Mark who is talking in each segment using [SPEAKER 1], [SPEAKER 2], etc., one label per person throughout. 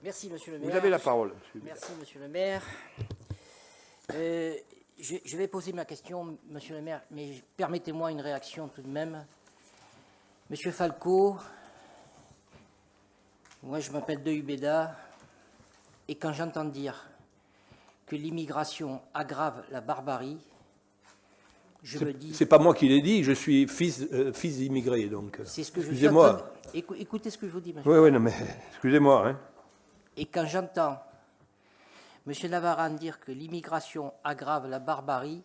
[SPEAKER 1] Merci, monsieur le maire.
[SPEAKER 2] Vous avez la parole.
[SPEAKER 1] Merci, monsieur le maire. Je vais poser ma question, monsieur le maire, mais permettez-moi une réaction tout de même. Monsieur Falco, moi je m'appelle De Hubeda, et quand j'entends dire que l'immigration aggrave la barbarie, je me dis...
[SPEAKER 2] C'est pas moi qui l'ai dit, je suis fils d'immigré, donc...
[SPEAKER 1] C'est ce que je
[SPEAKER 2] excusez-moi.
[SPEAKER 1] Écoutez ce que je vous dis, monsieur.
[SPEAKER 2] Oui, non, mais excusez-moi. Hein.
[SPEAKER 1] Et quand j'entends M. Navarane dire que l'immigration aggrave la barbarie,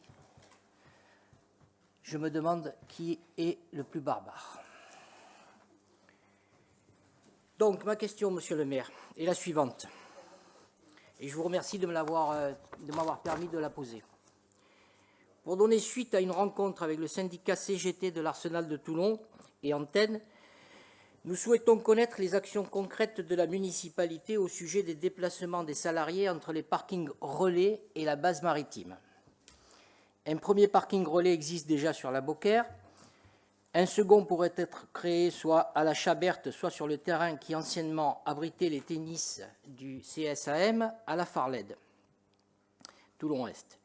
[SPEAKER 1] je me demande qui est le plus barbare. Donc, ma question, monsieur le maire, est la suivante. Et je vous remercie de m'avoir permis de la poser. Pour donner suite à une rencontre avec le syndicat CGT de l'Arsenal de Toulon et Antenne, nous souhaitons connaître les actions concrètes de la municipalité au sujet des déplacements des salariés entre les parkings relais et la base maritime. Un premier parking relais existe déjà sur la Beaucaire. Un second pourrait être créé soit à la Chaberte, soit sur le terrain qui anciennement abritait les tennis du CSAM à la Farlède, Toulon-Est.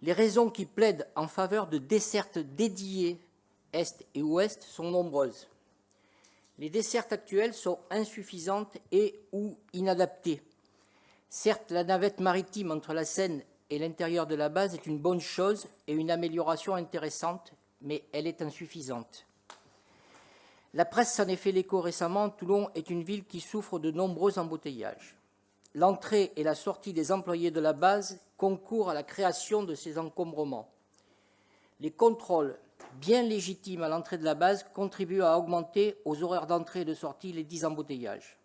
[SPEAKER 1] Les raisons qui plaident en faveur de dessertes dédiées Est et Ouest sont nombreuses. Les dessertes actuelles sont insuffisantes et ou inadaptées. Certes, la navette maritime entre la Seine et l'intérieur de la base est une bonne chose et une amélioration intéressante, mais elle est insuffisante. La presse s'en est fait l'écho récemment, Toulon est une ville qui souffre de nombreux embouteillages. L'entrée et la sortie des employés de la base concourent à la création de ces encombrements. Les contrôles bien légitimes à l'entrée de la base contribuent à augmenter aux horaires d'entrée et de sortie les 10 embouteillages.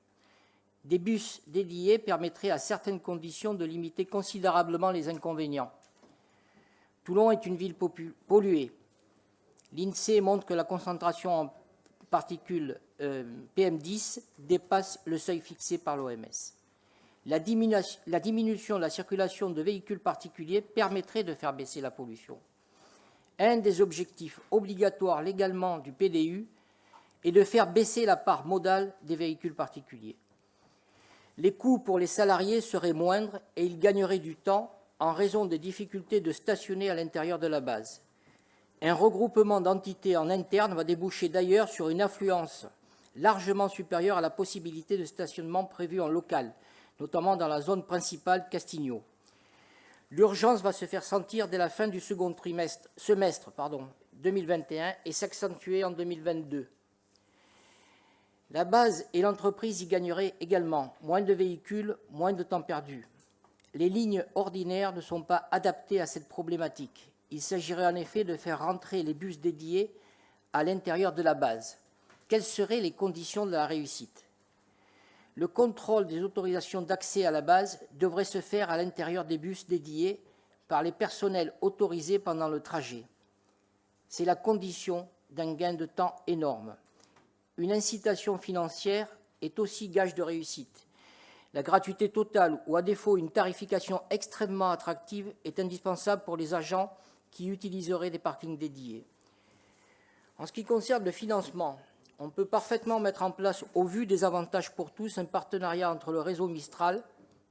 [SPEAKER 1] Des bus dédiés permettraient à certaines conditions de limiter considérablement les inconvénients. Toulon est une ville polluée. L'INSEE montre que la concentration en particules PM10 dépasse le seuil fixé par l'OMS. La diminution de la circulation de véhicules particuliers permettrait de faire baisser la pollution. Un des objectifs obligatoires légalement du PDU est de faire baisser la part modale des véhicules particuliers. Les coûts pour les salariés seraient moindres et ils gagneraient du temps en raison des difficultés de stationner à l'intérieur de la base. Un regroupement d'entités en interne va déboucher d'ailleurs sur une affluence largement supérieure à la possibilité de stationnement prévue en local, notamment dans la zone principale Castigno. L'urgence va se faire sentir dès la fin du second semestre 2021 et s'accentuer en 2022. La base et l'entreprise y gagneraient également. Moins de véhicules, moins de temps perdu. Les lignes ordinaires ne sont pas adaptées à cette problématique. Il s'agirait en effet de faire rentrer les bus dédiés à l'intérieur de la base. Quelles seraient les conditions de la réussite ? Le contrôle des autorisations d'accès à la base devrait se faire à l'intérieur des bus dédiés par les personnels autorisés pendant le trajet. C'est la condition d'un gain de temps énorme. Une incitation financière est aussi gage de réussite. La gratuité totale ou à défaut une tarification extrêmement attractive est indispensable pour les agents qui utiliseraient des parkings dédiés. En ce qui concerne le financement, on peut parfaitement mettre en place, au vu des avantages pour tous, un partenariat entre le réseau Mistral,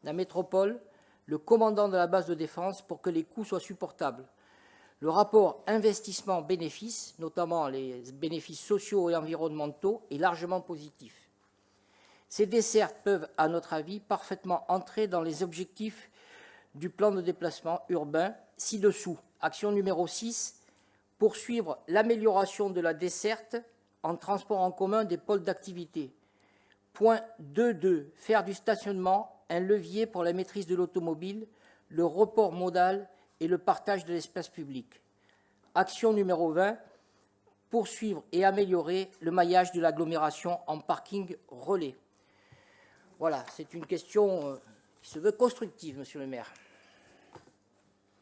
[SPEAKER 1] la métropole, le commandant de la base de défense pour que les coûts soient supportables. Le rapport investissement-bénéfice, notamment les bénéfices sociaux et environnementaux, est largement positif. Ces dessertes peuvent, à notre avis, parfaitement entrer dans les objectifs du plan de déplacement urbain ci-dessous. Action numéro 6, poursuivre l'amélioration de la desserte en transport en commun des pôles d'activité. Point 2.2, faire du stationnement un levier pour la maîtrise de l'automobile, le report modal et le partage de l'espace public. Action numéro 20, poursuivre et améliorer le maillage de l'agglomération en parking relais. Voilà, c'est une question qui se veut constructive, monsieur le maire.